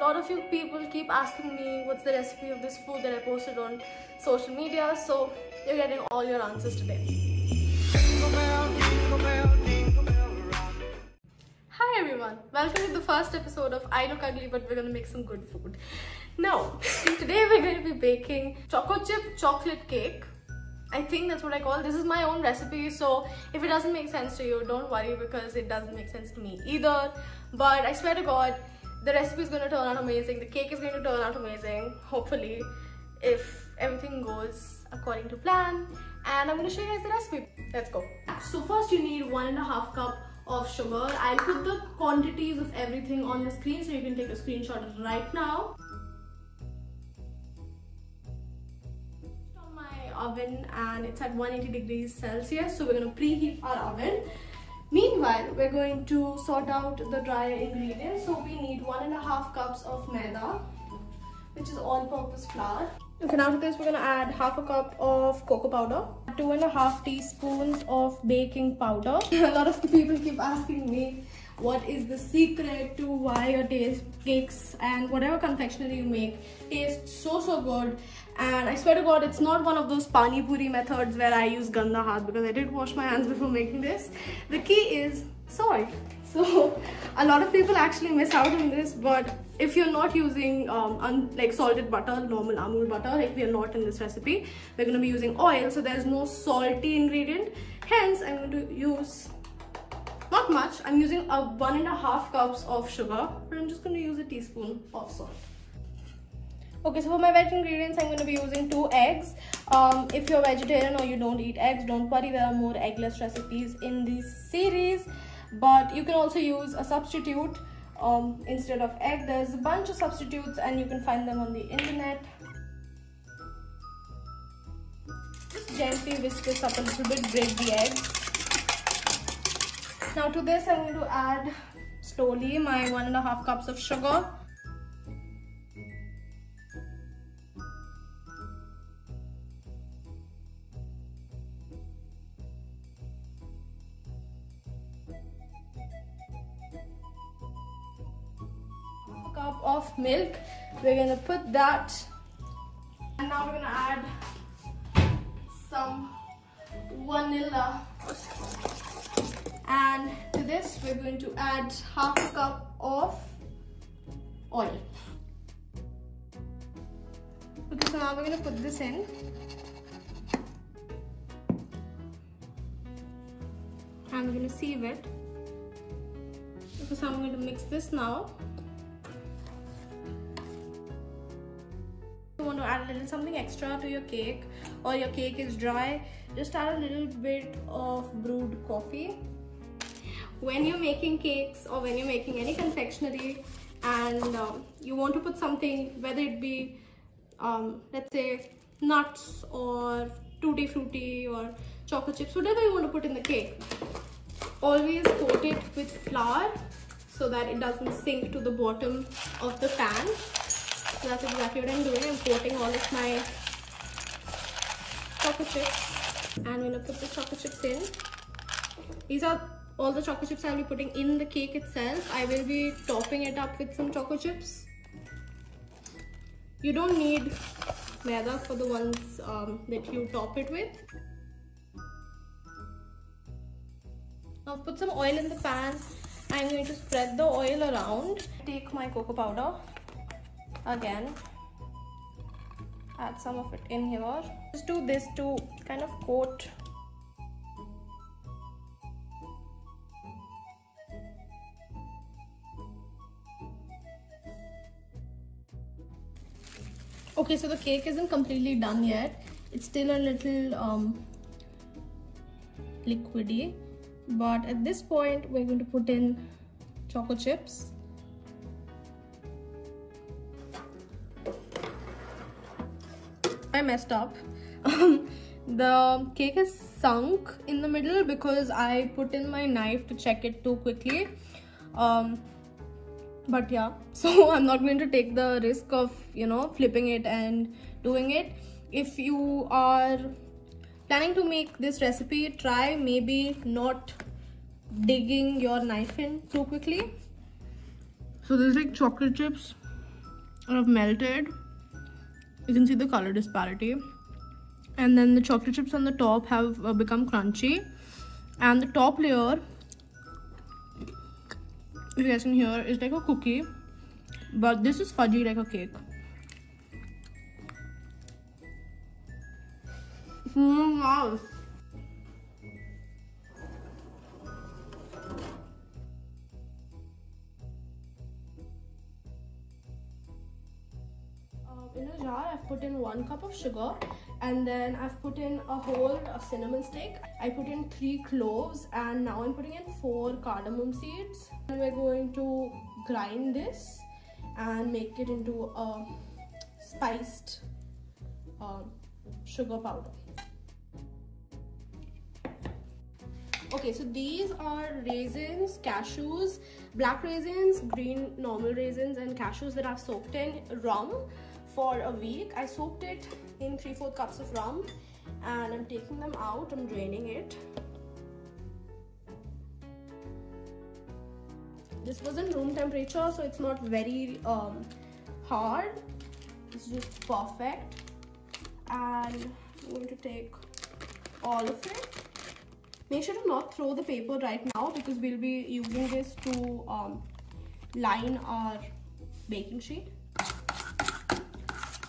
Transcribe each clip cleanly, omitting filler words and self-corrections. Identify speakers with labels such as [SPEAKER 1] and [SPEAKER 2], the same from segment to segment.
[SPEAKER 1] A lot of you people keep asking me what's the recipe of this food that I posted on social media, so you're getting all your answers today. Hi everyone, welcome to the first episode of I Look Ugly but we're gonna make some good food. Now, today we're going to be baking choco chip chocolate cake. I think that's what I call it. This is my own recipe, so if it doesn't make sense to you, don't worry because it doesn't make sense to me either. But I swear to God, the recipe is going to turn out amazing. The cake is going to turn out amazing, hopefully, if everything goes according to plan. And I'm going to show you guys the recipe. Let's go. So first you need 1.5 cup of sugar. I'll put the quantities of everything on the screen so you can take a screenshot right now. On my oven and it's at 180 degrees Celsius, so we're going to preheat our oven. Meanwhile, we're going to sort out the dry ingredients. So we need 1.5 cups of maida, which is all-purpose flour. Okay, now to this we're going to add 1/2 cup of cocoa powder, 2.5 teaspoons of baking powder. A lot of people keep asking me what is the secret to why your cakes and whatever confectionery you make tastes so good. And I swear to God, it's not one of those pani puri methods where I use ganda haath, because I did wash my hands before making this. The key is salt. So a lot of people actually miss out on this, but if you're not using like salted butter, normal Amul butter, like we are not in this recipe, we're going to be using oil, so there's no salty ingredient. Hence, I'm going to use not much. I'm using 1.5 cups of sugar, but I'm just going to use a teaspoon of salt. Okay, so for my wet ingredients, I'm going to be using 2 eggs. If you're vegetarian or you don't eat eggs, don't worry, there are more eggless recipes in this series. But you can also use a substitute instead of egg. There's a bunch of substitutes and you can find them on the internet. Just gently whisk this up a little bit, break the eggs. Now to this, I'm going to add slowly my 1.5 cups of sugar. Cup of milk. We're gonna put that, and now we're gonna add some vanilla, and to this we're going to add 1/2 cup of oil. Okay, so now we're gonna put this in. And we're gonna sieve it. Okay, so I'm going to mix this now. You want to add a little something extra to your cake, or your cake is dry, just add a little bit of brewed coffee. When you're making cakes or when you're making any confectionery and you want to put something, whether it be let's say nuts or tutti frutti or chocolate chips, whatever you want to put in the cake, always coat it with flour so that it doesn't sink to the bottom of the pan. So that's exactly what I'm doing. I'm coating all of my chocolate chips, and I'm going to put the chocolate chips in. These are all the chocolate chips I'll be putting in the cake itself. I will be topping it up with some chocolate chips. You don't need maida for the ones that you top it with. Now put some oil in the pan. I'm going to spread the oil around. Take my cocoa powder. Again, add some of it in here. Just do this to kind of coat. Okay, so the cake isn't completely done yet. It's still a little liquidy, but at this point we're going to put in chocolate chips. I messed up. The cake is sunk in the middle because I put in my knife to check it too quickly. But yeah, so I'm not going to take the risk of, you know, flipping it and doing it. If you are planning to make this recipe, try maybe not digging your knife in too quickly. So there's like chocolate chips have melted. You can see the color disparity, and then the chocolate chips on the top have become crunchy, and the top layer, if you guys can hear, is like a cookie, but this is fudgy like a cake. Wow. In a jar, I've put in 1 cup of sugar, and then I've put in a whole cinnamon stick. I put in 3 cloves, and now I'm putting in 4 cardamom seeds. And we're going to grind this and make it into a spiced sugar powder. Okay, so these are raisins, cashews, black raisins, green normal raisins, and cashews that I've soaked in rum for a week. I soaked it in 3/4 cups of rum, and I'm taking them out. I'm draining it. This was in room temperature, so it's not very hard. It's just perfect. And I'm going to take all of it. Make sure to not throw the paper right now, because we'll be using this to line our baking sheet.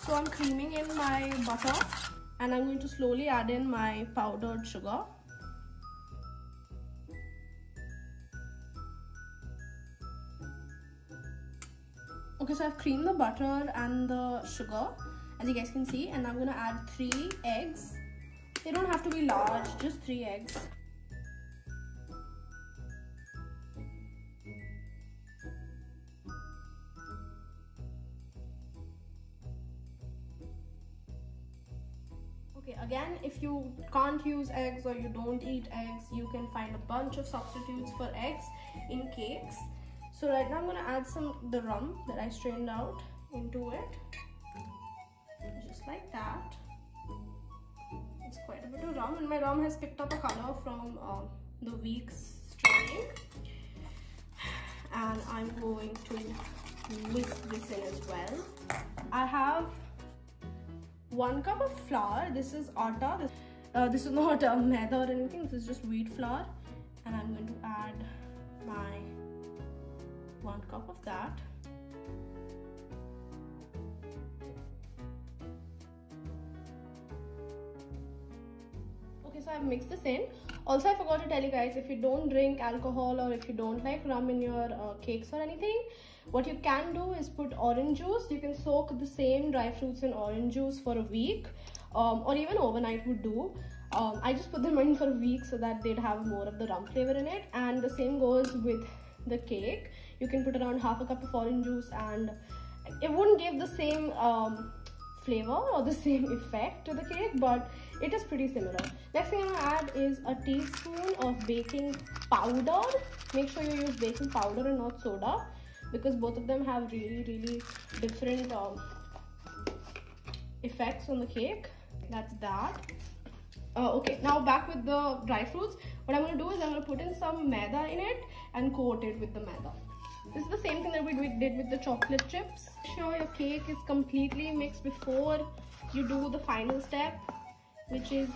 [SPEAKER 1] So I'm creaming in my butter, and I'm going to slowly add in my powdered sugar. Okay, so I've creamed the butter and the sugar, as you guys can see, and I'm gonna add 3 eggs. They don't have to be large, just 3 eggs. Okay, again, if you can't use eggs or you don't eat eggs, you can find a bunch of substitutes for eggs in cakes. So right now I'm going to add the rum that I strained out into it, just like that. It's quite a bit of rum, and my rum has picked up a color from the week's straining. And I'm going to whisk this in as well. I have 1 cup of flour. This is atta. This is not maida or anything. This is just wheat flour, and I'm going to add my 1 cup of that. Okay, so I've mixed this in. Also, I forgot to tell you guys, if you don't drink alcohol or if you don't like rum in your cakes or anything, what you can do is put orange juice. You can soak the same dry fruits in orange juice for a week, or even overnight would do. I just put them in for a week so that they'd have more of the rum flavor in it. And the same goes with the cake. You can put around 1/2 cup of orange juice, and it wouldn't give the same flavor or the same effect to the cake, but it is pretty similar. Next thing I'm gonna add is a teaspoon of baking powder. Make sure you use baking powder and not soda, because both of them have really different effects on the cake. That's that. Okay, now back with the dry fruits. What I'm going to do is I'm going to put in some maida in it and coat it with the maida. This is the same thing that we did with the chocolate chips. Make sure your cake is completely mixed before you do the final step, which is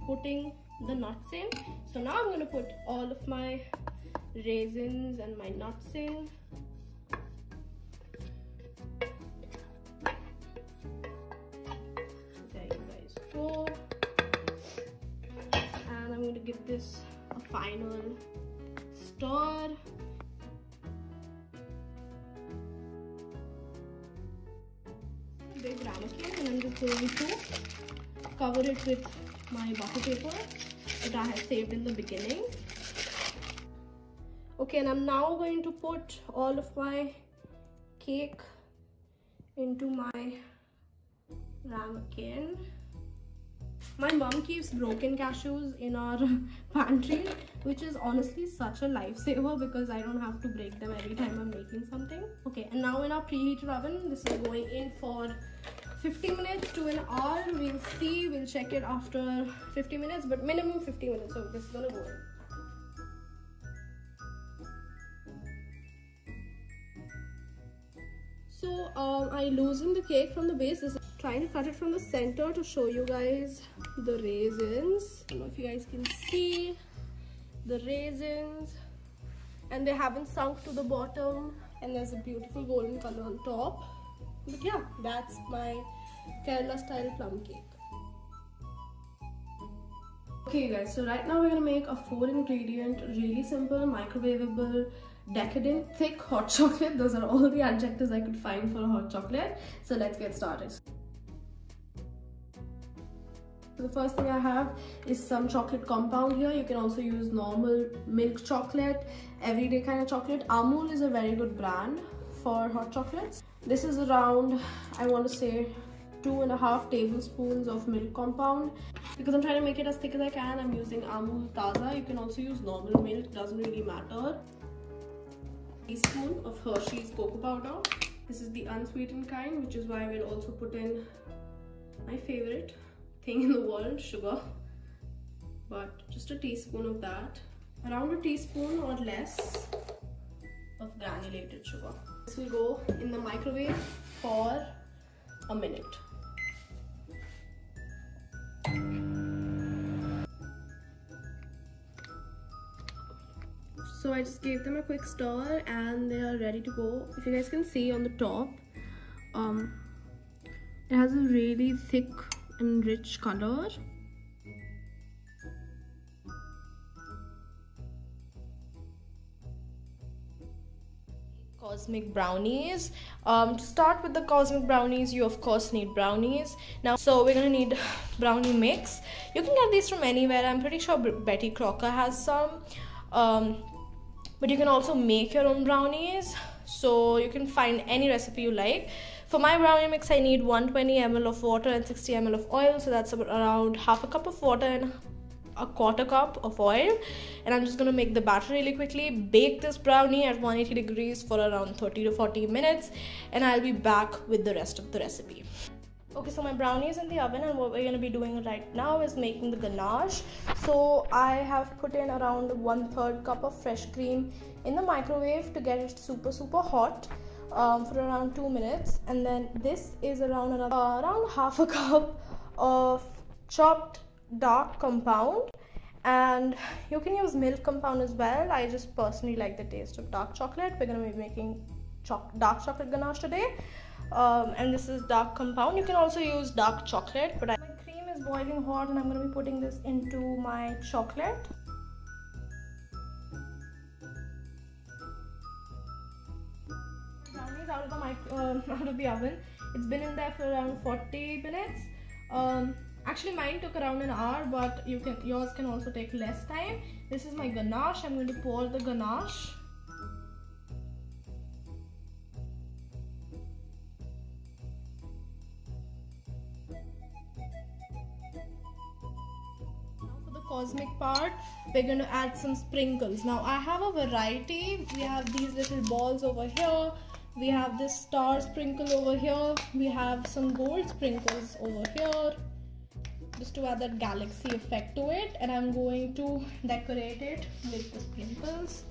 [SPEAKER 1] putting the nuts in. So now I'm going to put all of my raisins and my nuts in. There you guys go. And I'm going to give this a final stir. Big ramekin, and I'm just going to cover it with my butter paper that I had saved in the beginning. Okay, and I'm now going to put all of my cake into my ramekin. My mom keeps broken cashews in our pantry, which is honestly such a lifesaver because I don't have to break them every time I'm making something. Okay, and now in our preheated oven, this is going in for 50 minutes to an hour. We'll see, we'll check it after 50 minutes, but minimum 50 minutes. So this is gonna go in. So I loosened the cake from the base. Trying to cut it from the center to show you guys the raisins. I don't know if you guys can see the raisins, and they haven't sunk to the bottom, and there's a beautiful golden color on top. But yeah, that's my Kerala style plum cake. Okay guys, so right now we're gonna make a 4-ingredient, really simple, microwavable, decadent, thick hot chocolate. Those are all the adjectives I could find for a hot chocolate. So let's get started. So the first thing I have is some chocolate compound here. You can also use normal milk chocolate, everyday kind of chocolate. Amul is a very good brand for hot chocolates. This is around, I want to say, 2.5 tablespoons of milk compound. Because I'm trying to make it as thick as I can, I'm using Amul Taza. You can also use normal milk, doesn't really matter. A teaspoon of Hershey's cocoa powder. This is the unsweetened kind, which is why we'll also put in my favorite thing in the world, sugar. But just a teaspoon of that. Around a teaspoon or less of granulated sugar. This will go in the microwave for a minute. So I just gave them a quick stir and they are ready to go. If you guys can see on the top, it has a really thick and rich color.
[SPEAKER 2] Cosmic brownies. To start with the cosmic brownies, you of course need brownies. Now, so we're gonna need brownie mix. You can get these from anywhere. I'm pretty sure Betty Crocker has some. But you can also make your own brownies. So you can find any recipe you like. For my brownie mix, I need 120 ml of water and 60 ml of oil. So that's about around half a cup of water and a quarter cup of oil. And I'm just gonna make the batter really quickly. Bake this brownie at 180 degrees for around 30 to 40 minutes. And I'll be back with the rest of the recipe. Okay, so my brownie is in the oven, and what we're gonna be doing right now is making the ganache. So I have put in around 1/3 cup of fresh cream in the microwave to get it super hot for around 2 minutes. And then this is around half a cup of chopped dark compound, and you can use milk compound as well. I just personally like the taste of dark chocolate. We're gonna be making dark chocolate ganache today. And this is dark compound. You can also use dark chocolate, but my cream is boiling hot and I'm going to be putting this into my chocolate. Brownies out of the oven. It's been in there for around 40 minutes. Actually mine took around an hour, but yours can also take less time. This is my ganache. I'm going to pour the ganache. Cosmic part, we're going to add some sprinkles. Now I have a variety. We have these little balls over here, we have this star sprinkle over here, we have some gold sprinkles over here, just to add that galaxy effect to it. And I'm going to decorate it with the sprinkles.